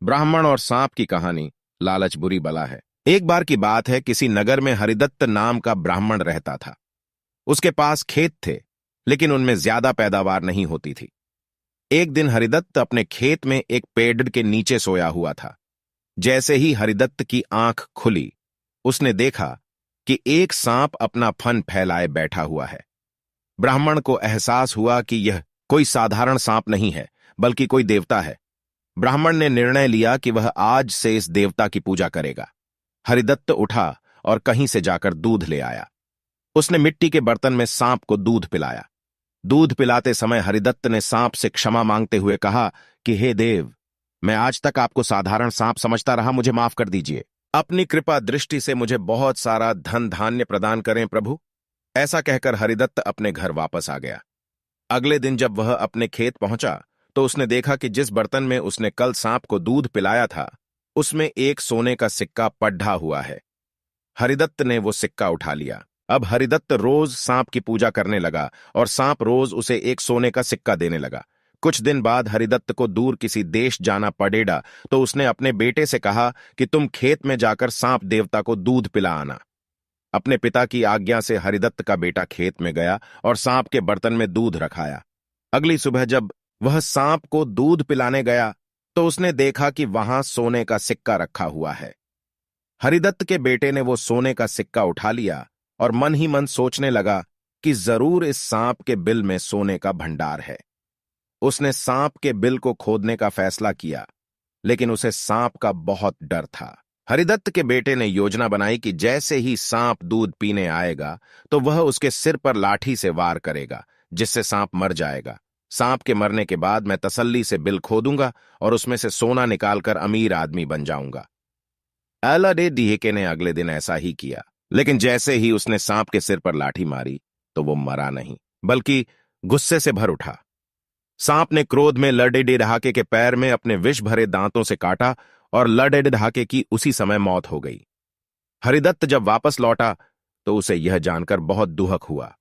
ब्राह्मण और सांप की कहानी। लालच बुरी बला है। एक बार की बात है, किसी नगर में हरिदत्त नाम का ब्राह्मण रहता था। उसके पास खेत थे, लेकिन उनमें ज्यादा पैदावार नहीं होती थी। एक दिन हरिदत्त अपने खेत में एक पेड़ के नीचे सोया हुआ था। जैसे ही हरिदत्त की आंख खुली, उसने देखा कि एक सांप अपना फन फैलाए बैठा हुआ है। ब्राह्मण को एहसास हुआ कि यह कोई साधारण सांप नहीं है, बल्कि कोई देवता है। ब्राह्मण ने निर्णय लिया कि वह आज से इस देवता की पूजा करेगा। हरिदत्त उठा और कहीं से जाकर दूध ले आया। उसने मिट्टी के बर्तन में सांप को दूध पिलाया। दूध पिलाते समय हरिदत्त ने सांप से क्षमा मांगते हुए कहा कि हे देव, मैं आज तक आपको साधारण सांप समझता रहा, मुझे माफ कर दीजिए। अपनी कृपा दृष्टि से मुझे बहुत सारा धन धान्य प्रदान करें प्रभु। ऐसा कहकर हरिदत्त अपने घर वापस आ गया। अगले दिन जब वह अपने खेत पहुंचा, तो उसने देखा कि जिस बर्तन में उसने कल सांप को दूध पिलाया था, उसमें एक सोने का सिक्का पड्ढा हुआ है। हरिदत्त ने वो सिक्का उठा लिया। अब हरिदत्त रोज सांप की पूजा करने लगा और सांप रोज उसे एक सोने का सिक्का देने लगा। कुछ दिन बाद हरिदत्त को दूर किसी देश जाना पड़ेगा, तो उसने अपने बेटे से कहा कि तुम खेत में जाकर सांप देवता को दूध पिला आना। अपने पिता की आज्ञा से हरिदत्त का बेटा खेत में गया और सांप के बर्तन में दूध रखाया। अगली सुबह जब वह सांप को दूध पिलाने गया, तो उसने देखा कि वहां सोने का सिक्का रखा हुआ है। हरिदत्त के बेटे ने वो सोने का सिक्का उठा लिया और मन ही मन सोचने लगा कि जरूर इस सांप के बिल में सोने का भंडार है। उसने सांप के बिल को खोदने का फैसला किया, लेकिन उसे सांप का बहुत डर था। हरिदत्त के बेटे ने योजना बनाई कि जैसे ही सांप दूध पीने आएगा, तो वह उसके सिर पर लाठी से वार करेगा, जिससे सांप मर जाएगा। सांप के मरने के बाद मैं तसल्ली से बिल खोदूंगा और उसमें से सोना निकालकर अमीर आदमी बन जाऊंगा। एलाडे डीहेके ने अगले दिन ऐसा ही किया, लेकिन जैसे ही उसने सांप के सिर पर लाठी मारी, तो वो मरा नहीं, बल्कि गुस्से से भर उठा। सांप ने क्रोध में लडेडे ढाके के पैर में अपने विष भरे दांतों से काटा और लडेडे ढाके की उसी समय मौत हो गई। हरिदत्त जब वापस लौटा, तो उसे यह जानकर बहुत दुहक हुआ।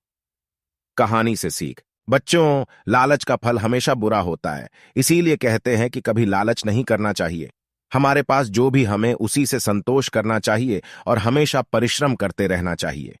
कहानी से सीख। बच्चों, लालच का फल हमेशा बुरा होता है। इसीलिए कहते हैं कि कभी लालच नहीं करना चाहिए। हमारे पास जो भी हमें उसी से संतोष करना चाहिए और हमेशा परिश्रम करते रहना चाहिए।